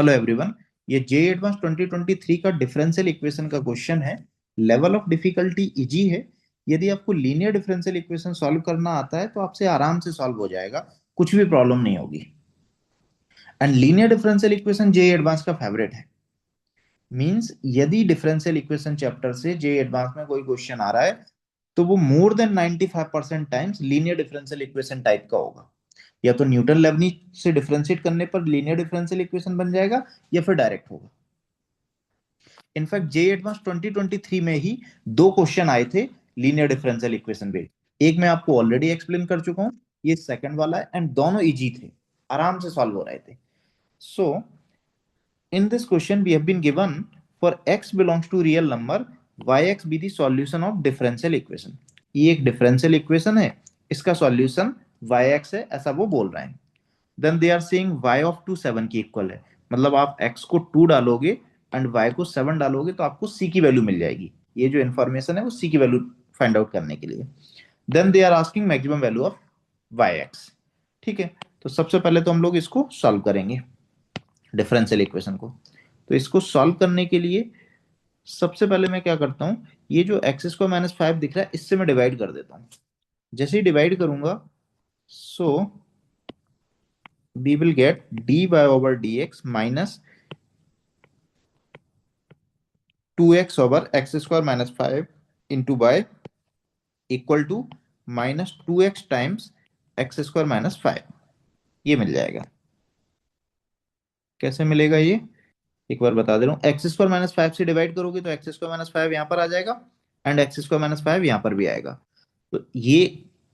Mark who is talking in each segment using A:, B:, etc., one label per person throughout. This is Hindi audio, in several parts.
A: Hello everyone. ये जे एडवांस 2023 का डिफरेंशियल इक्वेशन का क्वेश्चन है। लेवल ऑफ डिफिकल्टी इजी है। यदि आपको लीनियर डिफरेंशियल इक्वेशन सॉल्व करना आता है तो आपसे आराम से सॉल्व हो जाएगा, कुछ भी प्रॉब्लम नहीं होगी। And linear differential equation J advance का फेवरेट है। मींस यदि डिफरेंशियल इक्वेशन चैप्टर से जे एडवांस में कोई क्वेश्चन आ रहा है तो वो more than 95% times linear differential equation type का होगा। या तो न्यूटन लेबनीज से डिफरेंशिएट करने पर लीनियर डिफरेंशियल इक्वेशन बन जाएगा, या फिर डायरेक्ट होगा। इनफैक्ट जे एडवांस 2023 में ही दो क्वेश्चन आए थे लीनियर डिफरेंशियल इक्वेशन पे। एक मैं आपको ऑलरेडी एक्सप्लेन कर चुका हूं, ये सेकंड वाला है, एंड दोनों इजी थे, आराम से सॉल्व हो रहे थे। सो in this question we have been given for x belongs to real number, yx be the solution of differential equation। ये एक डिफरेंशियल इक्वेशन है, इसका सॉल्यूशन yx है, ऐसा वो बोल रहे हैं। Then they are saying y of 2 7 की इक्वल है, मतलब आप x को 2 डालोगे एंड y को 7 डालोगे तो आपको c की वैल्यू मिल जाएगी। ये जो इन्फॉर्मेशन है वो c की वैल्यू फाइंड आउट करने के लिए। Then they are asking maximum value of yx। ठीक है, तो सबसे पहले तो हम लोग इसको सॉल्व करेंगे, डिफरेंशियल इक्वेशन को। तो इसको सॉल्व करने के लिए सबसे पहले मैं क्या करता हूं, ये जो एक्स स्क्वायर माइनस 5 दिख रहा है इससे मैं डिवाइड कर देता हूं। जैसे ही डिवाइड करूंगा, so we will get d Y over D x minus 2x over x square minus 5 into y equal to minus 2x times x square minus 5। ये मिल जाएगा। कैसे मिलेगा ये, एक बार बता दे रहा हूँ। एक्स स्क्वायर माइनस 5 से डिवाइड करोगे तो एक्स स्क्वायर माइनस 5 यहाँ पर आ जाएगा, एंड एक्स स्क्वायर माइनस 5 यहाँ पर भी आएगा। तो ये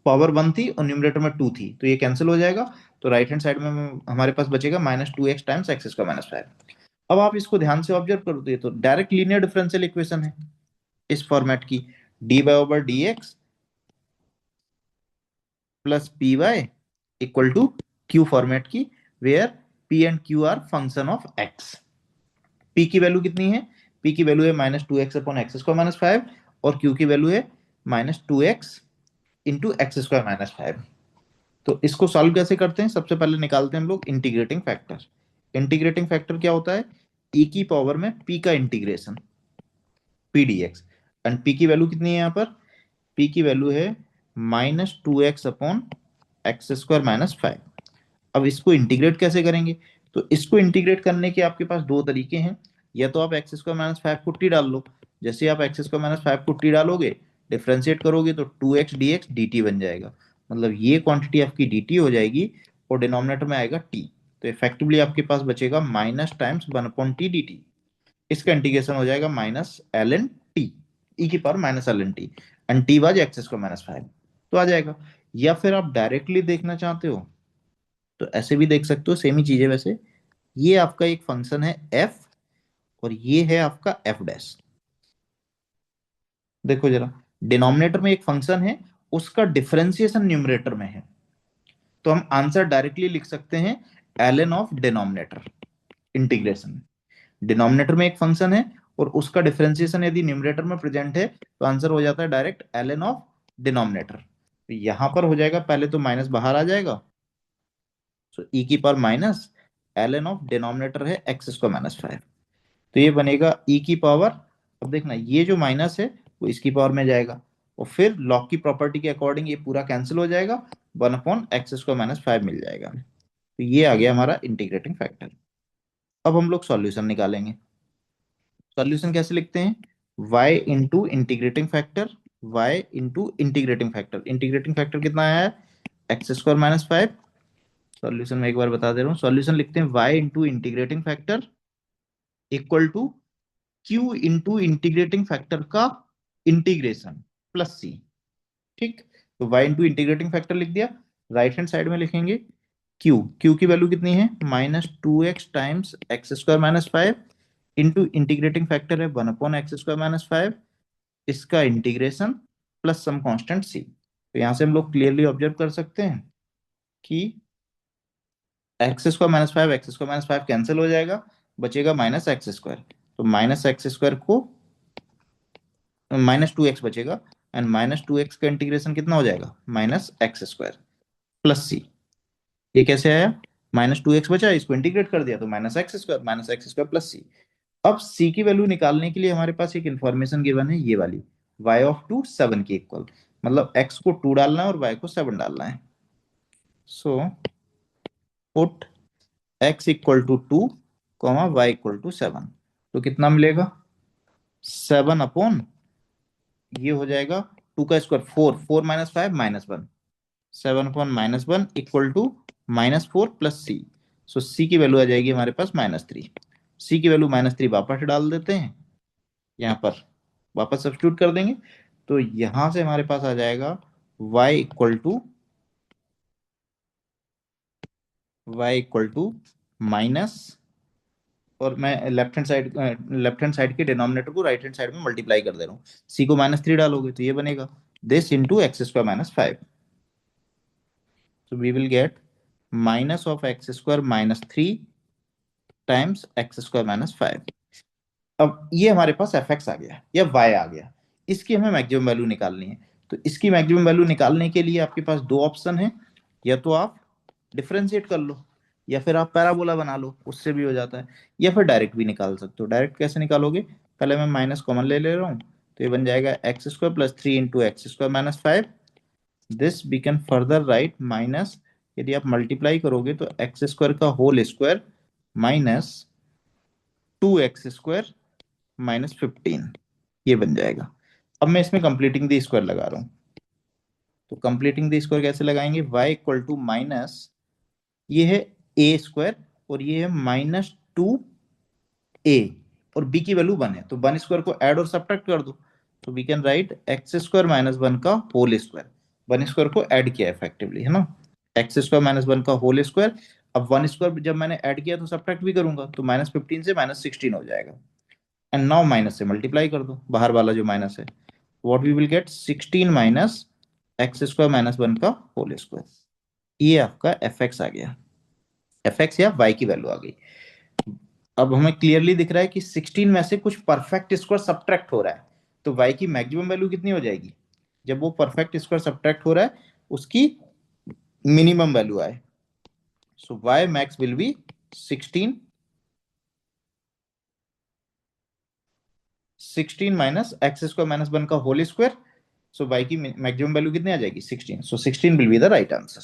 A: पावर 1 थी और न्यूमरेटर में 2 थी, तो ये कैंसिल हो जाएगा। तो राइट हैंड साइड में हमारे पास बचेगा minus 2x times x square minus 5। अब आप इसको ध्यान से ऑब्जर्व करो तो ये तो डायरेक्ट लीनियर डिफरेंशियल इक्वेशन है इस फॉर्मेट की। D Y over D X plus P Y equal to Q format की, where P and Q are function of X. P की वैल्यू कितनी है, पी की वैल्यू है minus 2x upon X square minus 5, और क्यू की वैल्यू है minus 2x into x square minus 5। तो इसको सॉल्व कैसे करते हैं, सबसे पहले निकालते हैं हम लोग इंटीग्रेटिंग फैक्टर। इंटीग्रेटिंग फैक्टर क्या होता है, e की पावर में p का integration, P D x. And p की वैल्यू कितनी है यहाँ पर, p की वैल्यू है minus 2x upon X square minus 5। अब इसको इंटीग्रेट कैसे करेंगे, तो इसको इंटीग्रेट करने के आपके पास दो तरीके हैं। या तो आप एक्स स्क्वायर माइनस 5 को टी डाल लो। जैसे आप एक्स स्क्वायर माइनस 5 को टी डालोगे, डिफ्रेंशिएट करोगे तो 2x dx dt बन जाएगा। मतलब ये क्वांटिटी आपकी dt हो जाएगी और डिनोमिनेटर में आएगा t। तो इफेक्टिवली आपके पास बचेगा माइनस टाइम्स 1/t dt। इसका इंटीग्रेशन हो जाएगा minus l n t, e की power minus l n t, and t was x square minus 5, तो आ जाएगा। या फिर आप डायरेक्टली देखना चाहते हो तो ऐसे भी देख सकते हो, सेम ही चीज है वैसे। ये आपका एक फंक्शन है एफ, और ये है आपका एफ डैश। देखो जरा, डिनोमिनेटर में एक फंक्शन है, उसका डिफरेंशिएशन न्यूमरेटर में है, तो हम आंसर डायरेक्टली लिख सकते हैं l n of denominator integration. Denominator में एक फंक्शन है और उसका डिफरेंशिएशन यदि न्यूमरेटर में प्रेजेंट है तो आंसर हो जाता है direct l n of denominator. तो यहां पर हो जाएगा, पहले तो माइनस बाहर आ जाएगा, सो ई की power minus l n of denominator है एक्स स्क्वायर माइनस 5। तो ये बनेगा ई की पावर, अब देखना ये जो माइनस है वो इसकी पावर में जाएगा, और फिर लॉग की प्रॉपर्टी के अकॉर्डिंग ये पूरा कैंसिल हो जाएगा, 1/x² - 5 मिल जाएगा। तो ये आ गया हमारा इंटीग्रेटिंग फैक्टर। अब हम लोग सॉल्यूशन निकालेंगे। सॉल्यूशन कैसे लिखते हैं, y into integrating factor, y into integrating factor. Integrating factor कितना आया है, x² - 5। सॉल्यूशन में एक बार बता दे रहा हूँ, सॉल्यूशन लिखते हैं y into integrating factor equal to q into integrating factor का इंटीग्रेशन प्लस c। ठीक, तो y इंटू इंटीग्रेटिंग फैक्टर लिख दिया। राइट हैंड साइड में लिखेंगे q की वैल्यू कितनी है, -2x times x² - 5 into integrating factor है 1/x² - 5, इसका integration plus some constant c। तो यहां से हम लोग क्लियरली ऑब्जर्व कर सकते हैं कि x² - 5 कैंसिल हो जाएगा, बचेगा -x²। तो -x² को -2x बचेगा, एंड -2x का इंटीग्रेशन कितना हो जाएगा, -x² प्लस c। ये कैसे आया, -2x बचा, इसको इंटीग्रेट कर दिया तो -x स्क्वायर प्लस सी। अब c की वैल्यू निकालने के लिए हमारे पास एक इंफॉर्मेशन गिवन है, ये वाली y ऑफ 2 7 के इक्वल, मतलब x को 2 डालना है और y को 7 डालना है। So put x equal to 2 y equal to 7, तो कितना मिलेगा 7 अपॉन, ये हो जाएगा 2 का स्क्वायर 4, 4 माइनस 5 -1, 7/-1 equal to -4 plus C. So C की वैल्यू आ जाएगी हमारे पास -3। सी की वैल्यू -3 वापस डाल देते हैं यहाँ पर, वापस सब्स्टिट्यूट कर देंगे, तो यहां से हमारे पास आ जाएगा y इक्वल टू माइनस, और मैं लेफ्ट हैंड साइड के डिनोमिनेटर को राइट हैंड साइड में मल्टीप्लाई कर दे रहा हूँ। सी को -3 डालोगे तो ये बनेगा this into x square -5, so we will get minus of x square -3 times x square -5। अब ये हमारे पास एफ एक्स आ गया या वाई आ गया, इसकी हमें मैक्सिमम वैल्यू निकालनी है। तो इसकी मैक्सिमम वैल्यू निकालने के लिए आपके पास दो ऑप्शन है, या तो आप डिफरेंशिएट कर लो, या फिर आप पैराबोला बना लो, उससे भी हो जाता है, या फिर डायरेक्ट भी निकाल सकते हो। डायरेक्ट कैसे निकालोगे, पहले मैं माइनस कॉमन ले ले रहा हूँ, तो ये बन जाएगा x square plus 3 into x square -5। This we can further write minus, यदि आप मल्टीप्लाई करोगे तो एक्स स्क्वायर का whole square minus 2x square -15, ये बन जाएगा। अब मैं इसमें कंप्लीटिंग द स्क्वायर लगा रहा हूँ, तो कंप्लीटिंग द स्क्वायर कैसे लगाएंगे, y इक्वल टू माइनस, ये है a स्क्वायर और ये है -2a, और b की वैल्यू 1 है, तो 1 स्क्वायर को ऐड और सब्ट्रैक्ट कर दो, तो we can write x square -1 का होल स्क्वायर, 1 स्क्वायर को ऐड किया इफेक्टिवली, है ना, एक्स स्क्वायर -1 का होल स्क्वायर। अब 1 स्क्वायर जब मैंने ऐड किया तो सब्ट्रैक्ट भी करूंगा, तो -15 से -16 हो जाएगा, एंड नाउ माइनस से मल्टीप्लाई कर दो बाहर वाला जो माइनस है, what we will get 16 minus x square -1 का होल स्क्वायर, ये आपका एफ एक्स आ गया, एफ एक्स या वाई की वैल्यू आ गई। अब हमें क्लियरली दिख रहा है कि 16 में से कुछ परफेक्ट स्क्वायर सब्ट्रैक्ट हो रहा है, तो वाई की मैक्सिमम वैल्यू कितनी हो जाएगी, जब वो परफेक्ट स्क्वायर सब्ट्रैक्ट हो रहा है उसकी मिनिमम वैल्यू आए, so Y max will be 16 minus x square -1 का होल स्क्वायर, सो वाई की मैक्सिमम वैल्यू कितनी आ जाएगी 16, so 16 will be the right answer.